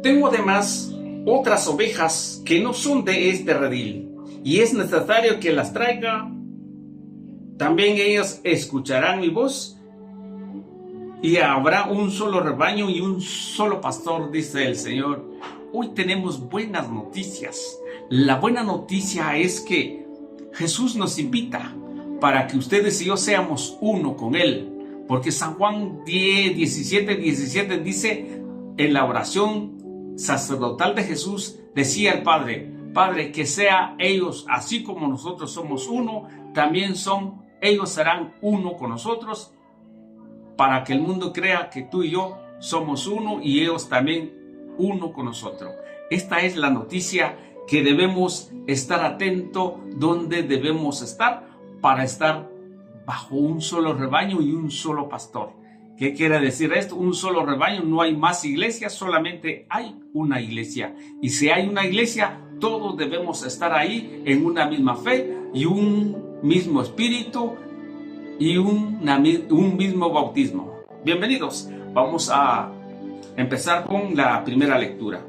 Tengo además otras ovejas que no son de este redil, y es necesario que las traiga. También ellas escucharán mi voz, y habrá un solo rebaño y un solo pastor, dice el Señor. Hoy tenemos buenas noticias. La buena noticia es que Jesús nos invita para que ustedes y yo seamos uno con Él. Porque San Juan 17 dice, en la oración sacerdotal de Jesús, decía el Padre, Padre, que sea ellos, así como nosotros somos uno, también ellos serán uno con nosotros, para que el mundo crea que tú y yo somos uno y ellos también uno con nosotros. Esta es la noticia que debemos estar atentos, donde debemos estar para estar bajo un solo rebaño y un solo pastor. ¿Qué quiere decir esto? Un solo rebaño, no hay más iglesias, solamente hay una iglesia. Y si hay una iglesia, todos debemos estar ahí en una misma fe y un mismo espíritu y un mismo bautismo. Bienvenidos. Vamos a empezar con la primera lectura.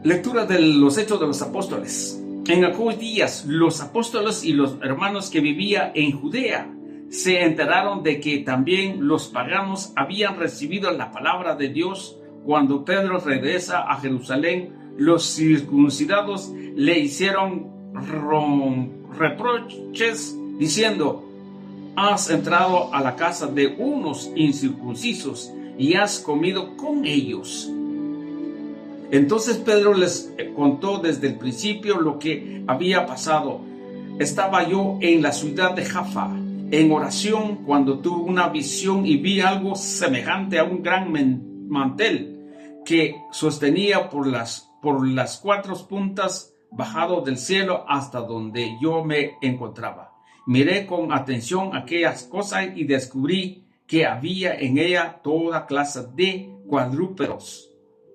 Lectura de los Hechos de los Apóstoles. En aquellos días, los apóstoles y los hermanos que vivían en Judea se enteraron de que también los paganos habían recibido la palabra de Dios. Cuando Pedro regresa a Jerusalén, los circuncidados le hicieron reproches diciendo: has entrado a la casa de unos incircuncisos y has comido con ellos. Entonces Pedro les contó desde el principio lo que había pasado. Estaba yo en la ciudad de Jaffa en oración cuando tuve una visión y vi algo semejante a un gran mantel que sostenía por las cuatro puntas bajado del cielo hasta donde yo me encontraba. Miré con atención aquellas cosas y descubrí que había en ella toda clase de cuadrúpedos,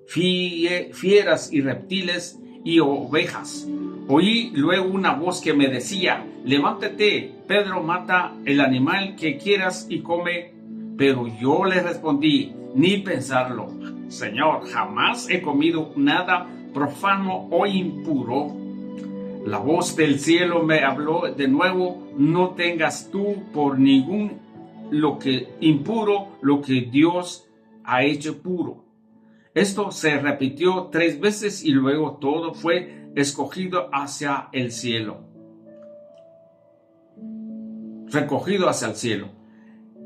fieras y reptiles y ovejas. Oí luego una voz que me decía: levántate, Pedro, mata el animal que quieras y come. Pero yo le respondí: ni pensarlo, Señor, jamás he comido nada profano o impuro. La voz del cielo me habló de nuevo: no tengas tú por ningún lo que impuro lo que Dios ha hecho puro. Esto se repitió 3 veces y luego todo fue escogido hacia el cielo. Recogido hacia el cielo.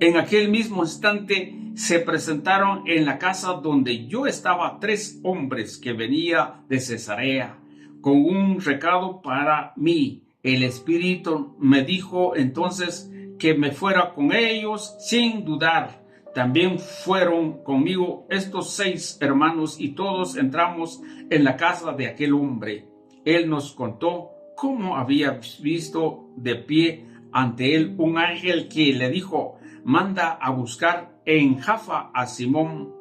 En aquel mismo instante se presentaron en la casa donde yo estaba 3 hombres que venían de Cesarea con un recado para mí. El Espíritu me dijo entonces que me fuera con ellos sin dudar. También fueron conmigo estos 6 hermanos y todos entramos en la casa de aquel hombre. Él nos contó cómo había visto de pie ante él un ángel que le dijo: manda a buscar en Jaffa a Simón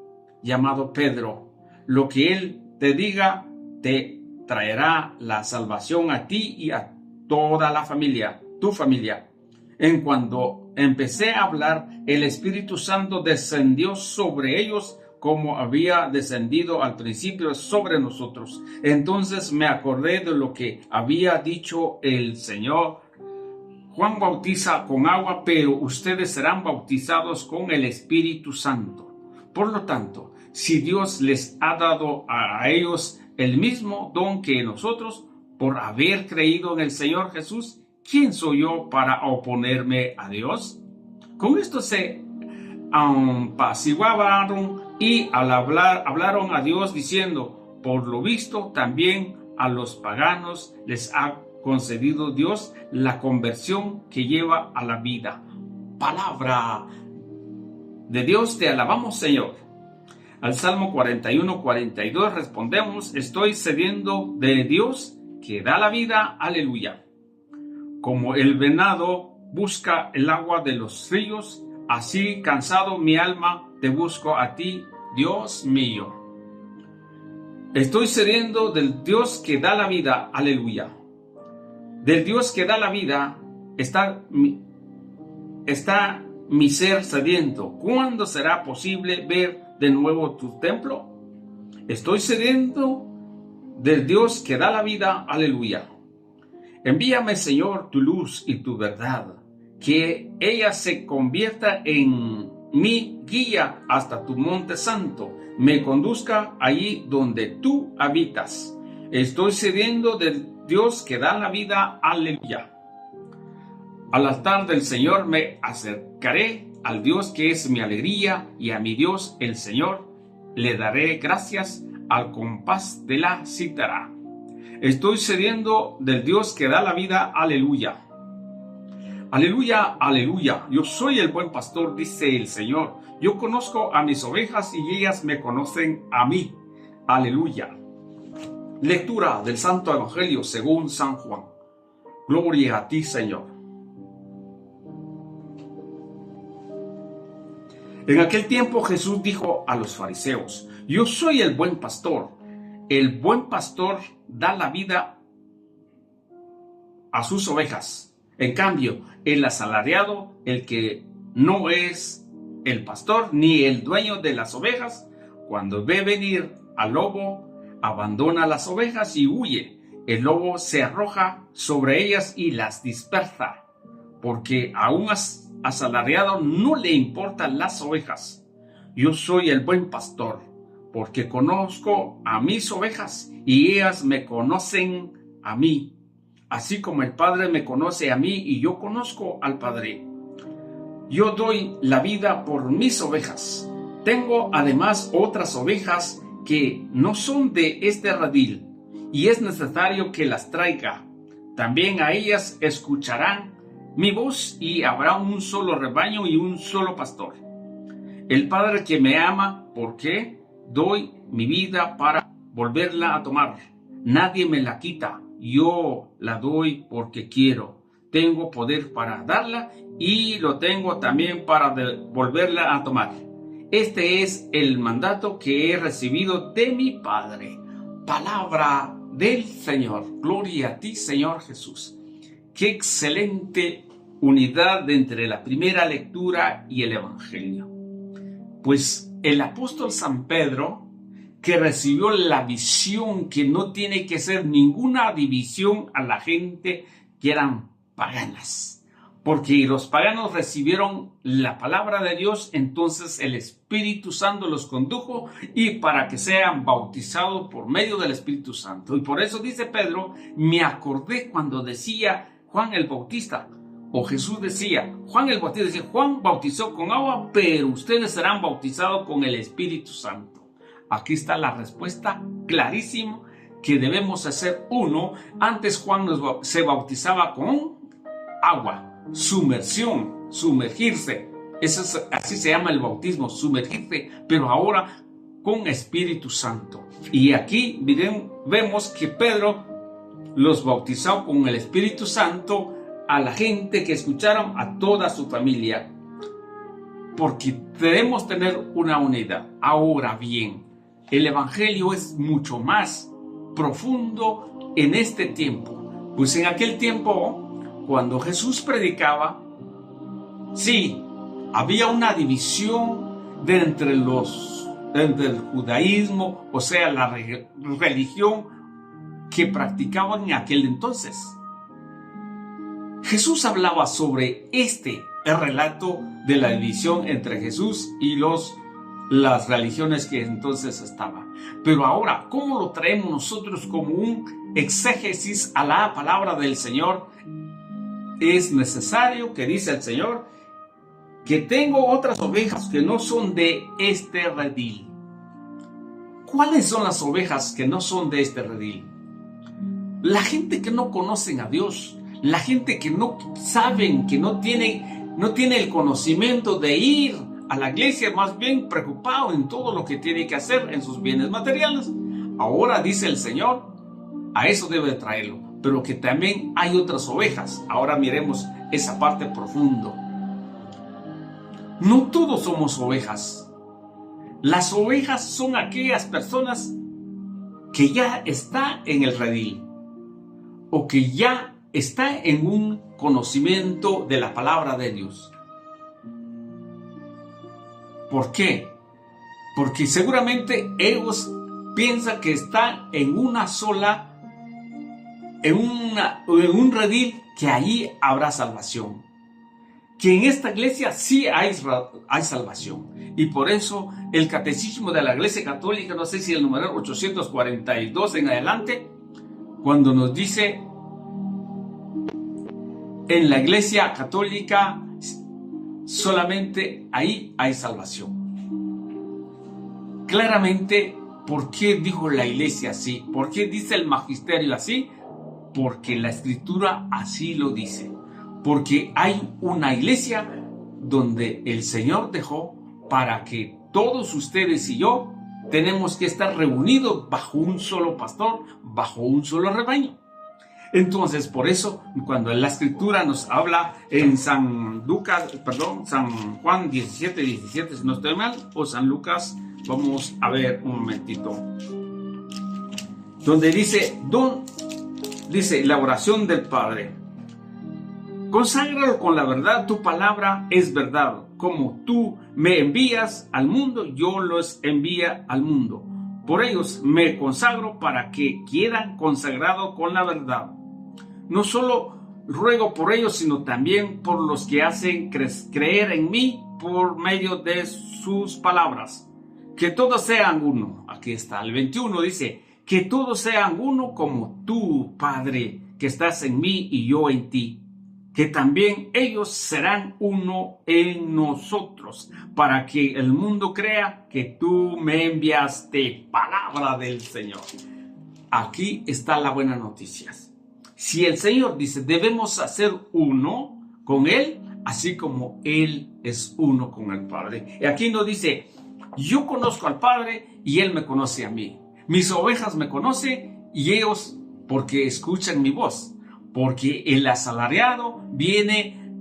llamado Pedro. Lo que él te diga te traerá la salvación a ti y a toda la familia, tu familia. En cuanto empecé a hablar, el Espíritu Santo descendió sobre ellos como había descendido al principio sobre nosotros. Entonces me acordé de lo que había dicho el Señor: Juan bautiza con agua, pero ustedes serán bautizados con el Espíritu Santo. Por lo tanto, si Dios les ha dado a ellos el mismo don que nosotros, por haber creído en el Señor Jesús, ¿quién soy yo para oponerme a Dios? Con esto se apaciguaron y hablaron a Dios diciendo: por lo visto también a los paganos les ha concedido Dios la conversión que lleva a la vida. Palabra de Dios, te alabamos, Señor. Al Salmo 41-42 respondemos: estoy sediento de Dios que da la vida. Aleluya. Como el venado busca el agua de los ríos, así cansado mi alma te busco a ti, Dios mío. Estoy sediento del Dios que da la vida. Aleluya. Del Dios que da la vida está mi ser sediento. ¿Cuándo será posible ver de nuevo tu templo? Estoy sediento del Dios que da la vida. Aleluya. Envíame, Señor, tu luz y tu verdad, que ella se convierta en mi guía hasta tu monte santo, me conduzca allí donde tú habitas. Estoy sediento del Dios que da la vida. Aleluya. Al altar del Señor me acercaré, al Dios que es mi alegría, y a mi Dios el Señor le daré gracias al compás de la cítara. Estoy sediento del Dios que da la vida. Aleluya. Aleluya, aleluya. Yo soy el buen pastor, dice el Señor. Yo conozco a mis ovejas y ellas me conocen a mí. Aleluya. Lectura del Santo Evangelio según San Juan. Gloria a ti, Señor. En aquel tiempo Jesús dijo a los fariseos: yo soy el buen pastor. El buen pastor da la vida a sus ovejas. En cambio, el asalariado, el que no es el pastor ni el dueño de las ovejas, cuando ve venir al lobo, abandona las ovejas y huye. El lobo se arroja sobre ellas y las dispersa, porque a un asalariado no le importan las ovejas. Yo soy el buen pastor, porque conozco a mis ovejas y ellas me conocen a mí, así como el Padre me conoce a mí y yo conozco al Padre. Yo doy la vida por mis ovejas. Tengo además otras ovejas que no son de este redil, y es necesario que las traiga. También a ellas escucharán mi voz, y habrá un solo rebaño y un solo pastor. El Padre que me ama, porque doy mi vida para volverla a tomar. Nadie me la quita, yo la doy porque quiero. Tengo poder para darla y lo tengo también para volverla a tomar. Este es el mandato que he recibido de mi Padre. Palabra del Señor. Gloria a ti, Señor Jesús. Qué excelente unidad entre la primera lectura y el Evangelio. Pues el apóstol San Pedro, que recibió la visión que no tiene que ser ninguna división a la gente que eran paganas, porque los paganos recibieron la palabra de Dios, entonces el Espíritu Santo los condujo y para que sean bautizados por medio del Espíritu Santo. Y por eso dice Pedro: me acordé cuando decía Juan el Bautista, o Jesús decía, Juan el Bautista decía, Juan bautizó con agua, pero ustedes serán bautizados con el Espíritu Santo. Aquí está la respuesta clarísima, que debemos hacer uno. Antes Juan se bautizaba con agua, sumersión, sumergirse. Así se llama el bautismo, sumergirse, pero ahora con Espíritu Santo. Y aquí vemos que Pedro los bautizó con el Espíritu Santo a la gente que escucharon, a toda su familia, porque debemos tener una unidad. Ahora bien, el Evangelio es mucho más profundo en este tiempo, pues en aquel tiempo, cuando Jesús predicaba, sí, había una división entre el judaísmo, o sea, la religión que practicaban en aquel entonces. Jesús hablaba sobre el relato de la división entre Jesús y las religiones que entonces estaban. Pero ahora, ¿cómo lo traemos nosotros como un exégesis a la palabra del Señor? Es necesario que dice el Señor que tengo otras ovejas que no son de este redil. ¿Cuáles son las ovejas que no son de este redil? La gente que no conocen a Dios, la gente que no saben, que no tiene el conocimiento de ir a la iglesia, más bien preocupado en todo lo que tiene que hacer en sus bienes materiales. Ahora dice el Señor, a eso debe traerlo, pero que también hay otras ovejas. Ahora miremos esa parte profundo. No todos somos ovejas. Las ovejas son aquellas personas que ya está en el redil, o que ya está en un conocimiento de la palabra de Dios. ¿Por qué? Porque seguramente ellos piensa que está en una sola, en un redil, que allí habrá salvación. Que en esta iglesia sí hay salvación. Y por eso el catecismo de la Iglesia Católica, no sé si el número 842 en adelante, cuando nos dice: en la Iglesia Católica solamente ahí hay salvación. Claramente, ¿por qué dijo la Iglesia así? ¿Por qué dice el magisterio así? Porque la Escritura así lo dice. Porque hay una iglesia donde el Señor dejó para que todos ustedes y yo tenemos que estar reunidos bajo un solo pastor, bajo un solo rebaño. Entonces, por eso, cuando la Escritura nos habla en San Juan 17, si no estoy mal, o San Lucas, vamos a ver un momentito, donde dice la oración del Padre: conságralo con la verdad, tu palabra es verdad. Como tú me envías al mundo, yo los envío al mundo. Por ellos me consagro para que quedan consagrados con la verdad. No solo ruego por ellos, sino también por los que hacen creer en mí por medio de sus palabras. Que todos sean uno. Aquí está, el 21 dice: que todos sean uno como tú, Padre, que estás en mí y yo en ti. Que también ellos serán uno en nosotros, para que el mundo crea que tú me enviaste. Palabra del Señor. Aquí está la buena noticia. Si el Señor dice, debemos hacer uno con Él, así como Él es uno con el Padre. Y aquí nos dice: yo conozco al Padre y Él me conoce a mí. Mis ovejas me conocen y ellos porque escuchan mi voz. Porque el asalariado viene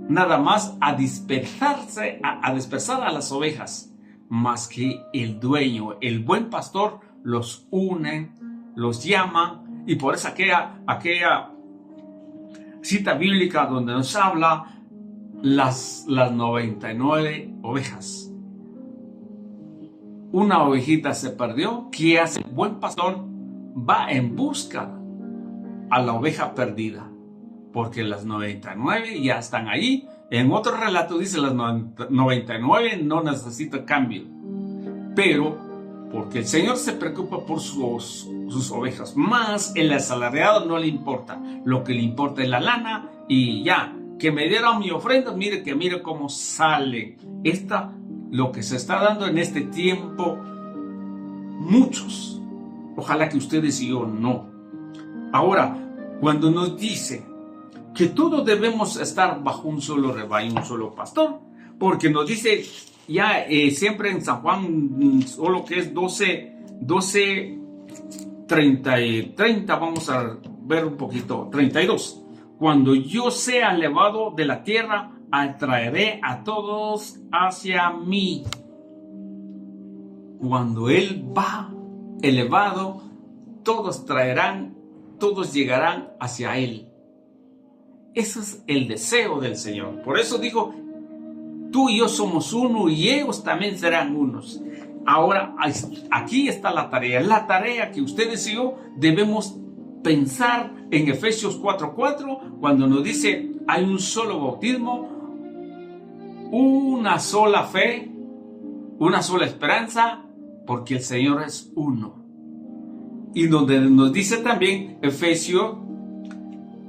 nada más a dispersar a las ovejas, más que el dueño, el buen pastor, los une, los llama. Y por eso aquella cita bíblica donde nos habla las 99 ovejas. Una ovejita se perdió. ¿Qué hace el buen pastor? Va en busca a la oveja perdida, porque las 99 ya están ahí. En otro relato dice: las 99 no necesitan cambio, pero porque el Señor se preocupa por sus ovejas, más el asalariado no le importa. Lo que le importa es la lana, y ya, que me dieron mi ofrenda, mire cómo sale. Lo que se está dando en este tiempo, muchos, ojalá que ustedes y yo no. Ahora, cuando nos dice que todos debemos estar bajo un solo rebaño, un solo pastor, porque nos dice ya siempre en San Juan, solo que es 12, 30, vamos a ver un poquito, 32. Cuando yo sea elevado de la tierra, atraeré a todos hacia mí. Cuando Él va elevado, todos llegarán hacia Él. Ese es el deseo del Señor. Por eso dijo: tú y yo somos uno y ellos también serán unos. Ahora, aquí está la tarea que ustedes y yo debemos pensar en Efesios 4:4, cuando nos dice: hay un solo bautismo, una sola fe, una sola esperanza, porque el Señor es uno. Y donde nos dice también Efesios,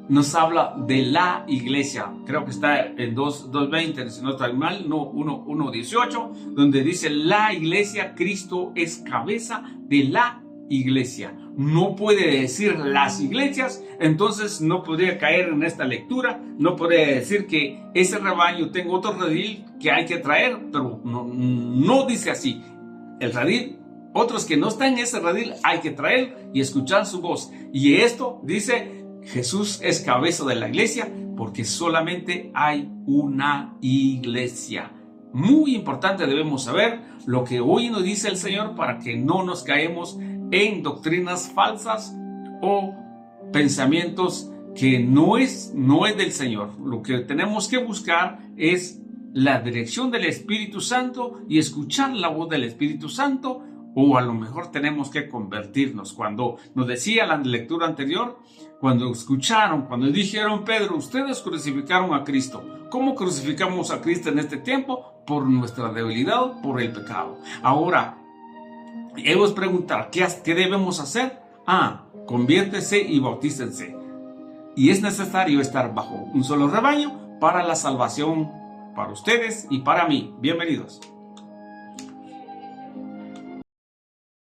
nos habla de la iglesia. Creo que está en 2:20, si no estoy mal, no, 1:18, donde dice: la iglesia, Cristo es cabeza de la iglesia. No puede decir las iglesias, entonces no podría caer en esta lectura. No podría decir que ese rebaño tengo otro redil que hay que traer, pero no dice así. El redil, otros que no están en ese redil, hay que traer y escuchar su voz. Y esto dice: Jesús es cabeza de la iglesia, porque solamente hay una iglesia. Muy importante, debemos saber lo que hoy nos dice el Señor para que no nos caemos en doctrinas falsas o pensamientos que no es del Señor. Lo que tenemos que buscar es la dirección del Espíritu Santo y escuchar la voz del Espíritu Santo, O a lo mejor tenemos que convertirnos. Cuando nos decía la lectura anterior, cuando escucharon, cuando dijeron, Pedro, ustedes crucificaron a Cristo. ¿Cómo crucificamos a Cristo en este tiempo? Por nuestra debilidad, por el pecado. Ahora, ellos preguntar, ¿qué debemos hacer? Conviértese y bautícense. Y es necesario estar bajo un solo rebaño para la salvación para ustedes y para mí. Bienvenidos.